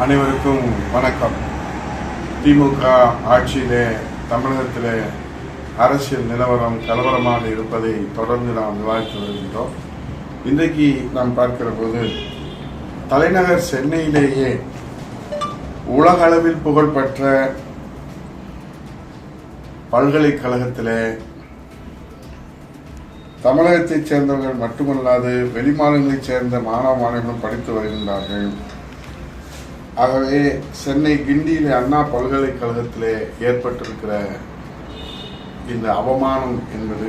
அனைவருக்கும் வணக்கம். திமுக ஆட்சியிலே தமிழகத்திலே அரசியல் நிலவரம் கலவரமாக இருப்பதை தொடர்ந்து நாம் விவாதித்து வருகின்றோம். இன்றைக்கு நாம் பார்க்கிற போது தலைநகர் சென்னையிலேயே உலக அளவில் புகழ்பெற்ற பல்கலைக்கழகத்திலே தமிழகத்தைச் சேர்ந்தவர்கள் மட்டுமல்லாது வெளிமாநிலங்களைச் சேர்ந்த மாணவ மாணவர்களும் படித்து வருகின்றார்கள். ஆகவே சென்னை கிண்டியிலே அண்ணா பல்கலைக்கழகத்திலே ஏற்பட்டிருக்கிற இந்த அவமானம் என்பது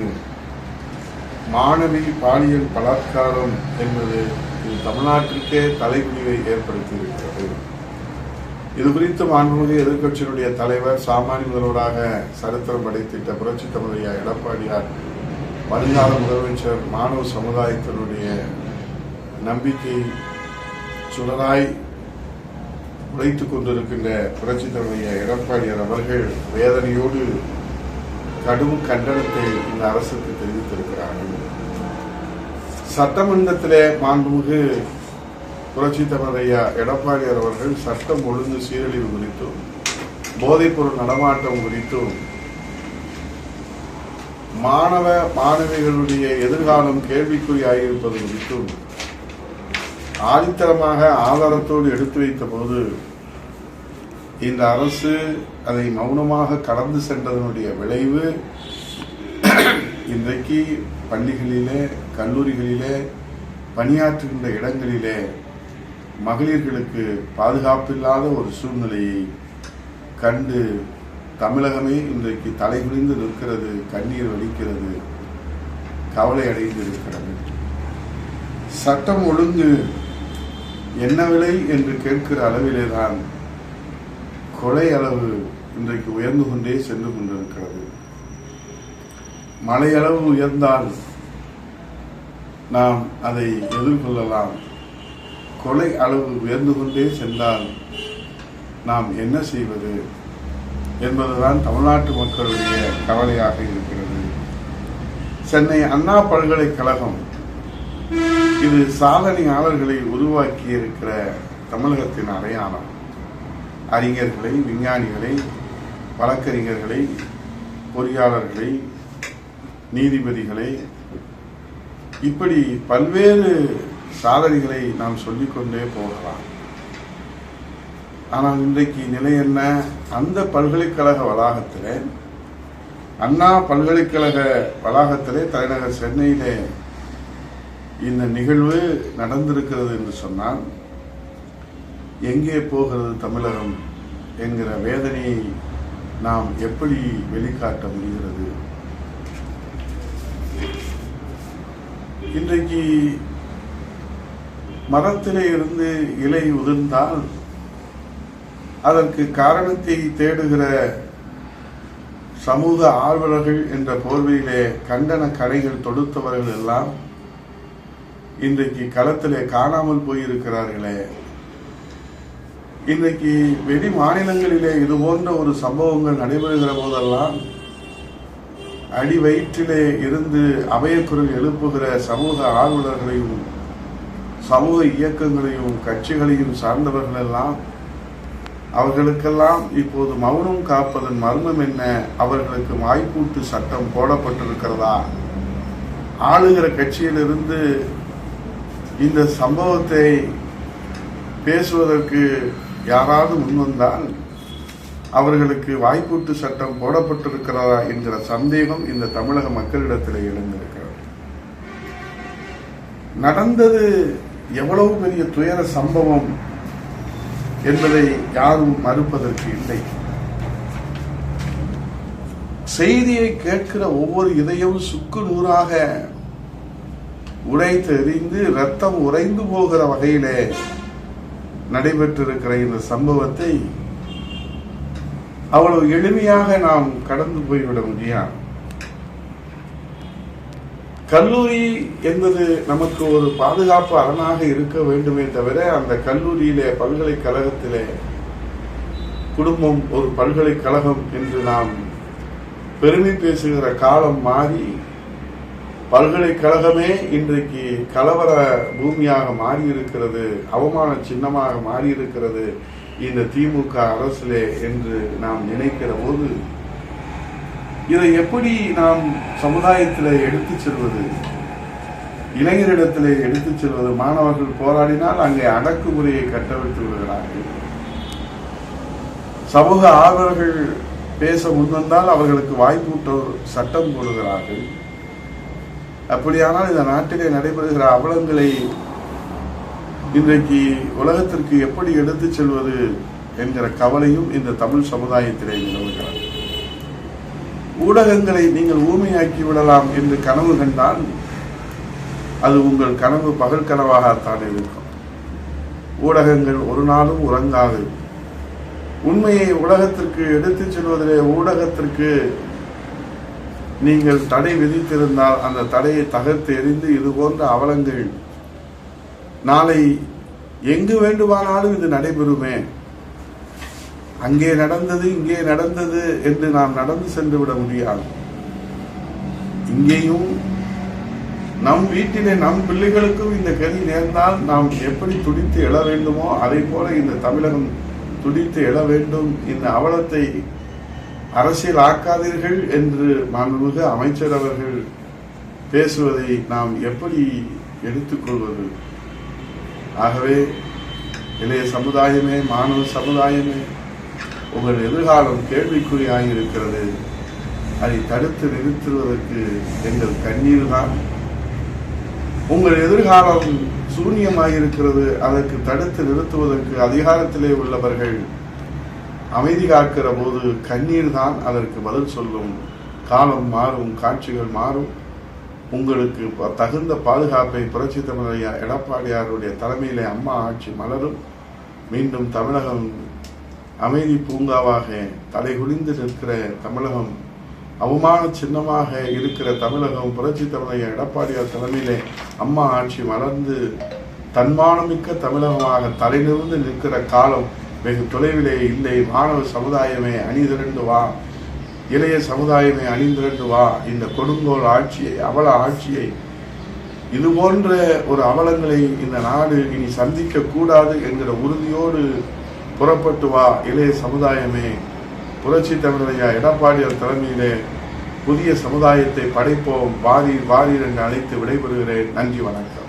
மாணவி பாலியல் பலாத்காரம் என்பது இது தமிழ்நாட்டிற்கே தலைகுனிவை ஏற்படுத்தியிருக்கிறது. இது குறித்து மாண்புமிகு எதிர்க்கட்சியினுடைய தலைவர் சாமானிய முதல்வராக சரித்திரம் படைத்திட்ட புரட்சித் தமிழர் எடப்பாடியார், வருங்கால முதலமைச்சர், மாணவ சமுதாயத்தினுடைய நம்பிக்கை சுடராய் உழைத்துக் கொண்டிருக்கின்ற புரட்சித் தலைவர் எடப்பாடியார் அவர்கள் வேதனையோடு கடும் கண்டனத்தை இந்த அரசுக்கு தெரிவித்திருக்கிறார்கள். சட்டமன்றத்திலே மாண்புமிகு புரட்சித் தலைவர் எடப்பாடியார் அவர்கள் சட்டம் ஒழுங்கு சீரழிவு குறித்தும் போதைப்பொருள் நடமாட்டம் குறித்தும் மாணவ மாணவிகளுடைய எதிர்காலம் கேள்விக்குறியாயிருப்பது குறித்தும் ஆணித்தரமாக ஆதாரத்தோடு எடுத்து வைத்த போது இந்த அரசு அதை மௌனமாக கடந்து சென்றதனுடைய விளைவு இன்றைக்கு பள்ளிகளிலே கல்லூரிகளிலே பணியாற்றுகின்ற இடங்களிலே மகளிர்களுக்கு பாதுகாப்பில்லாத ஒரு சூழ்நிலையை கண்டு தமிழகமே இன்றைக்கு தலைகுனிந்து நிற்கிறது, கண்ணீர் வலிக்கிறது, கவலை அடைந்து இருக்கிறது. சட்டம் ஒழுங்கு என்ன விலை என்று கேட்கிற அளவிலேதான் கொலை அளவு இன்றைக்கு உயர்ந்து கொண்டே சென்று கொண்டிருக்கிறது. மழை அளவு உயர்ந்தால் நாம் அதை எதிர்கொள்ளலாம். கொலை அளவு உயர்ந்து கொண்டே சென்றால் நாம் என்ன செய்வது என்பதுதான் தமிழ்நாட்டு மக்களுடைய கவலையாக இருக்கிறது. சென்னை அண்ணா பல்கலைக்கழகம் இது சாதனையாளர்களை உருவாக்கி இருக்கிற தமிழகத்தின் அடையாளம். அறிஞர்களை, விஞ்ஞானிகளை, வழக்கறிஞர்களை, பொறியாளர்களை, நீதிபதிகளை, இப்படி பல்வேறு சாதனைகளை நாம் சொல்லிக்கொண்டே போகலாம். ஆனால் இன்றைக்கு நிலை என்ன? அந்த பல்கலைக்கழக வளாகத்திலே, அண்ணா பல்கலைக்கழக வளாகத்திலே, தலைநகர் சென்னையிலே இந்த நிகழ்வு நடந்திருக்கிறது என்று சொன்னால் எங்கே போகிறது தமிழகம் என்கிற வேதனையை நாம் எப்படி வெளிக்காட்ட முடிகிறது? இன்றைக்கு மரத்திலே இருந்து இலை உதிர்ந்தால் அதற்கு காரணத்தை தேடுகிற சமூக ஆர்வலர்கள் என்ற போர்வையிலே கண்டன கரைகள் தொடுத்தவர்கள் எல்லாம் இன்றைக்கு களத்திலே காணாமல் போயிருக்கிறார்களே. இன்றைக்கு வெளி மாநிலங்களிலே இது போன்ற ஒரு சம்பவங்கள் நடைபெறுகிற போதெல்லாம் அடி வயிற்றிலே இருந்து அபயக்குரல் எழுப்புகிற சமூக ஆர்வலர்களையும் சமூக இயக்கங்களையும் கட்சிகளையும் சார்ந்தவர்கள் எல்லாம் அவர்களுக்கெல்லாம் இப்போது மௌனம் காப்பதன் மர்மம் என்ன? அவர்களுக்கு வாய்ப்பூட்டு சட்டம் போடப்பட்டிருக்கிறதா? ஆளுகிற கட்சியிலிருந்து இந்த சம்பவத்தை பேசுவதற்கு யாராவது முன்வந்தால் அவர்களுக்கு வாய்ப்பூட்டு சட்டம் போடப்பட்டிருக்கிறதா என்கிற சந்தேகம் இந்த தமிழக மக்களிடத்தில் எழுந்திருக்கிறது. நடந்தது எவ்வளவு பெரிய துயர சம்பவம் என்பதை யாரும் மறுப்பதற்கு இல்லை. செய்தியை கேட்கிற ஒவ்வொரு இதயம் சுக்கு நூறாக உடைத்து எறிந்து ரத்தம் உறைந்து போகிற வகையிலே நடைபெற்றிருக்கிற இந்த சம்பவத்தை அவ்வளவு எளிமையாக நாம் கடந்து போய்விட முடியாது. கல்லூரி என்பது நமக்கு ஒரு பாதுகாப்பு அரணாக இருக்க வேண்டுமே தவிர அந்த கல்லூரியிலே, பல்கலைக்கழகத்திலே குடும்பம் ஒரு பல்கலைக்கழகம் என்று நாம் பெருமை பேசுகிற காலம் மாறி பல்கலைக்கழகமே இன்றைக்கு கலவர பூமியாக மாறியிருக்கிறது, அவமான சின்னமாக மாறியிருக்கிறது இந்த திமுக அரசிலே என்று நாம் நினைக்கிற போது இதை எப்படி நாம் சமுதாயத்தில் எடுத்துச் செல்வது, இளைஞரிடத்திலே எடுத்துச் செல்வது? மாணவர்கள் போராடினால் அங்கே அடக்குமுறையை கட்டவிழ்த்து விடுகிறார்கள். சமூக ஆர்வலர்கள் பேச முன்வந்தால் அவர்களுக்கு வாய்ப்பூட்ட சட்டம் போடுகிறார்கள். அப்படியானால் இந்த நாட்டிலே நடைபெறுகிற அவலங்களை இன்றைக்கு உலகத்திற்கு எப்படி எடுத்துச் செல்வது என்கிற கவலையும் இந்த தமிழ் சமுதாயத்திலே நிலவுகிறது. ஊடகங்களை நீங்கள் ஊமையாக்கி விடலாம் என்று கனவு கண்டால் அது உங்கள் கனவு பகல் கனவாகத்தான் இருக்கும். ஊடகங்கள் ஒரு நாளும் உறங்காது. உண்மையை உலகத்திற்கு எடுத்துச் செல்வதிலே ஊடகத்திற்கு நீங்கள் தடை விதித்திருந்தால் அந்த தடையை தகர்த்து எறிந்து இது போன்ற அவலங்கள் நாளை எங்கு வேண்டுமானாலும் இது நடைபெறுமே, அங்கே நடந்தது இங்கே நடந்தது என்று நாம் நடந்து சென்று விட முடியாது. இங்கேயும் நம் வீட்டிலே நம் பிள்ளைகளுக்கும் இந்த கதி நேர்ந்தால் நாம் எப்படி துடித்து எழ வேண்டுமோ அதை போல இந்த தமிழகம் துடித்து எழ வேண்டும். இந்த அவலத்தை அரசியல் ஆக்காதீர்கள் என்று மாண்புமிகு அமைச்சர் அவர்கள் பேசுவதை நாம் எப்படி எடுத்துக்கொள்வது? ஆகவே இளைய சமுதாயமே, மாணவ சமுதாயமே, உங்கள் எதிர்காலம் கேள்விக்குறியாயிருக்கிறது. அதை தடுத்து நிறுத்துவதற்கு எங்கள் கண்ணீர் தான். உங்கள் எதிர்காலம் சூன்யமாயிருக்கிறது. அதற்கு தடுத்து நிறுத்துவதற்கு அதிகாரத்திலே உள்ளவர்கள் அமைதி காக்கிற போது கண்ணீர் தான் அதற்கு பதில் சொல்லும். காலம் மாறும், காட்சிகள் மாறும். உங்களுக்கு தகுந்த பாதுகாப்பை புரட்சி தமிழர் எடப்பாடியாருடைய தலைமையிலே அம்மா ஆட்சி மலரும். மீண்டும் தமிழகம் அமைதி பூங்காவாக தலைகுனிந்து நிற்கிற தமிழகம், அவமான சின்னமாக இருக்கிற தமிழகம் புரட்சி தமிழர் எடப்பாடியார் தலைமையிலே அம்மா ஆட்சி மலர்ந்து தன்மானமிக்க தமிழகமாக தலைநிமிர்ந்து நிற்கிற காலம் வெகு தொலைவிலே இல்லை. மாணவ சமுதாயமே அணிதிரண்டு வா, இளைய சமுதாயமே அணிந்திரண்டு வா. இந்த கொடுங்கோல் ஆட்சியை, அவல ஆட்சியை, இது போன்ற ஒரு அவலங்களை இந்த நாடு இனி சந்திக்க கூடாது என்கிற உறுதியோடு புறப்பட்டு வா இளைய சமுதாயமே. புரட்சி தமிழர் எடப்பாடியார் தலைமையிலே புதிய சமுதாயத்தை படைப்போம். வாரீர் வாரீர் என்று அழைத்து விடைபெறுகிறேன். நன்றி, வணக்கம்.